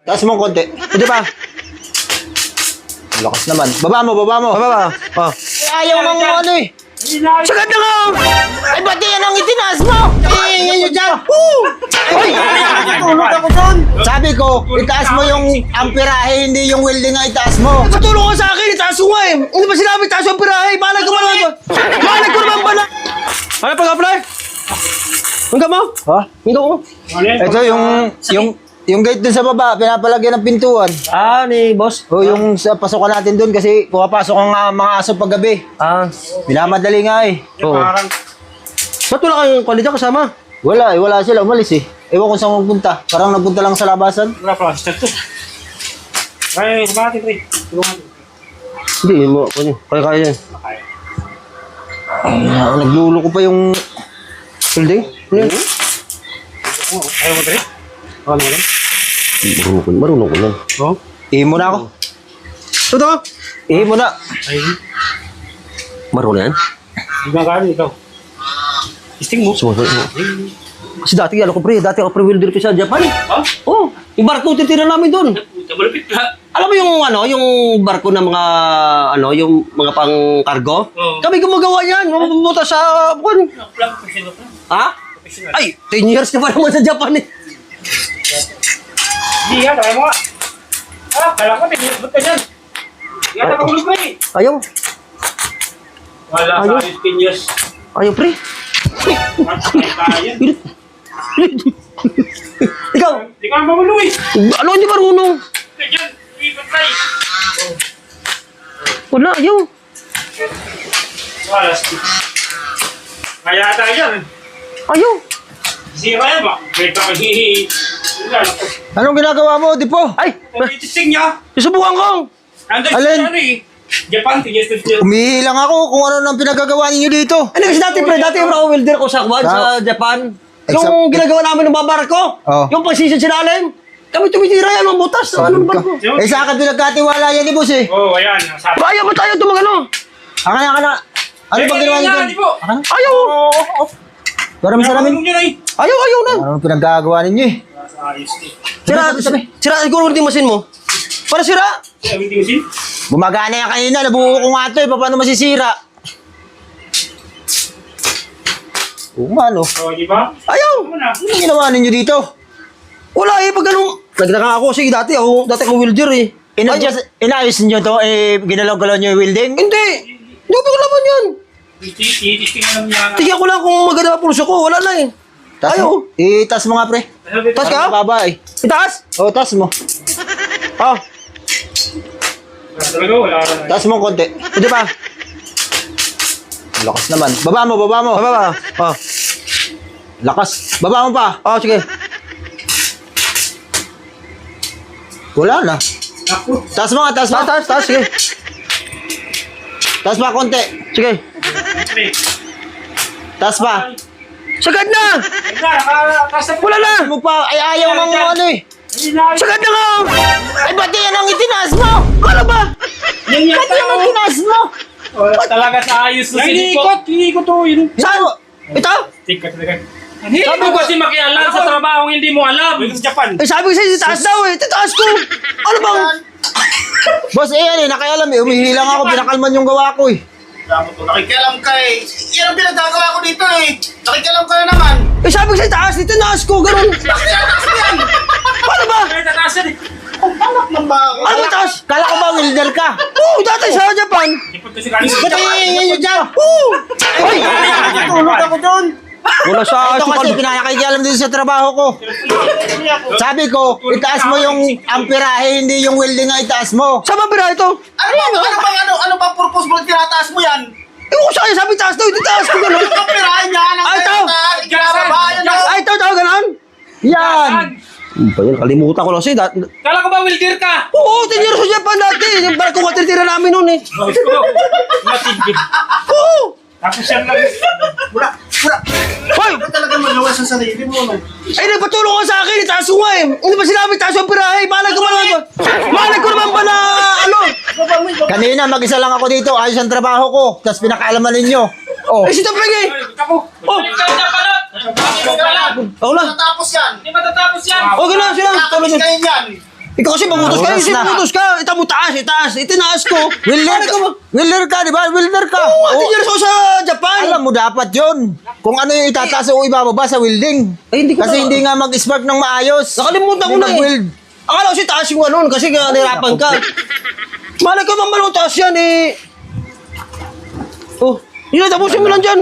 Taas mo konti. Hindi pa. Lakas naman. Baba mo. Baba. Oh. Ayaw mong ano eh. Sagad na nga! Ay, ba't yan ang itinaas mo? Yan yun dyan. Uy! Tulog ako doon. Sabi ko, itaas mo yung amperahe, hindi yung welding nga itaas mo. Patulong ka sa akin, itaas ko nga eh. Hindi ba sinabi, itaas yung pirahe? Balag ko naman ba? Balag ko naman ba na? Ano pag-apply? Hanggang mo? Ha? Hanggang mo? Ito yung gate dun sa baba, pinapalagyan ng pintuan. Ah, ni boss? O yung sa pasukan natin dun kasi pumapasok ang mga aso paggabi. Ah. Minamadali nga eh. Oo. Ba't wala kayong kwalidad kasama? Wala sila, umalis eh. Ewan kung saan magpunta. Parang nagpunta lang sa labasan. Wala pa, start to. Ay, kumakatin, pre. Tulungan. Hindi mo. Kaya yan. Ay, nagluluko ko pa yung Building? Ano yan? Ayaw mo, pre? Ano mo lang? Marunong ko lang. Oo. ihimo na ako. Ito? Ihimo na. Ayun. Marunong yan? Gagawin ikaw. Isting mo. Sumunod mo. Kasi dati ako pre-welder ko sa Japan. Ha? Oo. Yung barko titira namin doon. Malapit ka. Alam mo yung barko ng mga yung mga pang-cargo? Oo. Kami gumagawa yan. Mabubuta sa buwan. Ha? Ay, 10 years ka pa naman sa Japan eh. Hindi yan, try mo nga. Kala ko, tinilibot ka dyan. Hindi ka nakahulog, pre. Ayaw. Wala Ayun. sa 15 years. Ayaw pre. Matay tayo. Ikaw, Hindi ka mahulog eh. ano hindi marunong? Ganyan, ikot tayo. Wala, ayaw. Wala. Kaya tayo yan. Ayaw. Sira yan ba? May kakahihi. Anong ginagawa mo, Dipo? Ay, Itising niya. isubukan ko. Andun Alin? siya ano eh. Japan, tigil siya. Umihi lang ako kung ano nang pinagagawa ninyo dito. Ano kasi dati pre, dati yung ako welder ko sa Kwan, sa Japan. Yung Except- ginagawa namin ng babar ko. Oh. Yung pagsisid sinalim. Kami tumitira yan, mga butas. Ano ba ko? Eh, sa akin pinagkatiwala yan ni boss eh. Oo, ayan. Sabi. Ayaw ba tayo tumagano? Aka na. Ano bang ginawa niyo doon? Di po. Aka na. Ayaw. Para masalamin. Nahulog niyo na eh. Ayaw na. Ano pinagagawa ninyo eh? Ayos eh. Sira siguro yung masin mo. Para sira. Hindi usin. Bumagana yan kanina, nabuo ko nga ito eh. Paano masisira? Umano. Oo, di ba? Ayaw. Ano na? Anong ginawa ninyo dito? Wala eh, pag ganun. Nagtaka ako, sige dati ako welder eh. Inayos ninyo to, eh, ginalaw-galaw nyo yung welding? Hindi. Hindi ko laman yan. Titisting alam niya. Tingnan ko lang kung maganda pulso ko, wala na eh. Tas Ayaw. mo. Itas mo nga, pre. Tas ka? Parang baba eh. Itaas? O, tas mo. Oh, Talaga, wala ka na. Tas mo konti. hindi pa. Lakas naman. Baba mo. Baba. Oh. Lakas. Baba mo pa. Oh, sige. Wala na. Ako. Tas mo nga, tas mo. Taas, sige. Tas pa konti. Sige. Pre. Tas pa. Sagad na! Ayun na, nakakasap. Wala na! Tas mo pa. Ay, ayaw ng ano eh. Sagad na nga! Ay, ba't yan ang itinaas mo? Ano ba? Yan yan Ba't yan ang itinaas mo? talaga sa ayos na sinikot. Hinikot to. Yun. Saan? Ito? Tika talaga. Hindi mo kasi makialam sa trabaho hindi mo alam. Sa Japan. Eh, sabi ko sa'yo, itaas daw eh. Itaas ko. Ano bang? Boss, yan eh. Nakialam eh. Umihi lang ako. Pinakalman yung gawa ko eh. Nakikialam ka eh. Yan ang pinagagawa ko dito eh. Nakikialam ka na naman. Eh, sabi ko sa'yo, itaas. Itaas ko. Ganun. Bakit tinataas mo yan? Paano ba? Kaya tatasan eh. Anak ng bago. Ano itaas? Kala ko ba welder ka? Oo, dati sa Japan. Ipot ko si Kanin. Ba't yan yun dyan? Oo. Ay! Tulog ako doon. Wala sa Ito kasi pinakakikialam din sa trabaho ko. Sabi ko, itaas mo yung amperahe, hindi yung welding nga itaas mo. Saan ba pira ito? Ano bang purpose mo tinataas mo yan? Ewan ko sa'yo, sabi itaas daw. Itaas ko ganun. Ano bang pirahin niya? Ay, ito! Ikinababayan na. Ay, ito, ganun. Yan! Ano ba yun? Kalimutan ko lang kasi. Kala ko ba welder ka? Oo, 10 years sa Japan dati. Yung barko ka titira namin noon eh. Matigil. Oo. Tapos yan lang. Wala. Hoy! Ano talaga magawa sa sarili mo? No? Ay, nagpatulong ka sa akin. Itaas ko nga eh. Hindi ba sinabi itaas yung pirahe? Balag ko naman ba? Balag ko naman ba na ano? Kanina, mag-isa lang ako dito. Ayos ang trabaho ko. Tapos pinakaalaman ninyo. Oh. Eh, si Tapeng eh. Kapo. Oh. Balik ka na pala. Balik ka pala. Ako lang. Matatapos yan. Hindi matatapos yan. Okay na, sila. Nakakabis kayo yan. Ikaw kasi magutos ka, Oras kasi na. magutos ka. Ita mo itaas. Itinaas ko. Welder ka, di ba? Welder ka. Oo, Oh, 10 years ako sa Japan. alam mo dapat yun. Kung ano yung itataas o ibababa sa welding. Ay, hindi ko Kasi na- hindi nga mag-spark ng maayos. Nakalimutan ko Hindi na eh. mag-weld. Akala ko si taas yung ano, kasi nahirapan ka. Malay ko mamalong taas yan eh. Oh, yun na, tapusin mo lang dyan.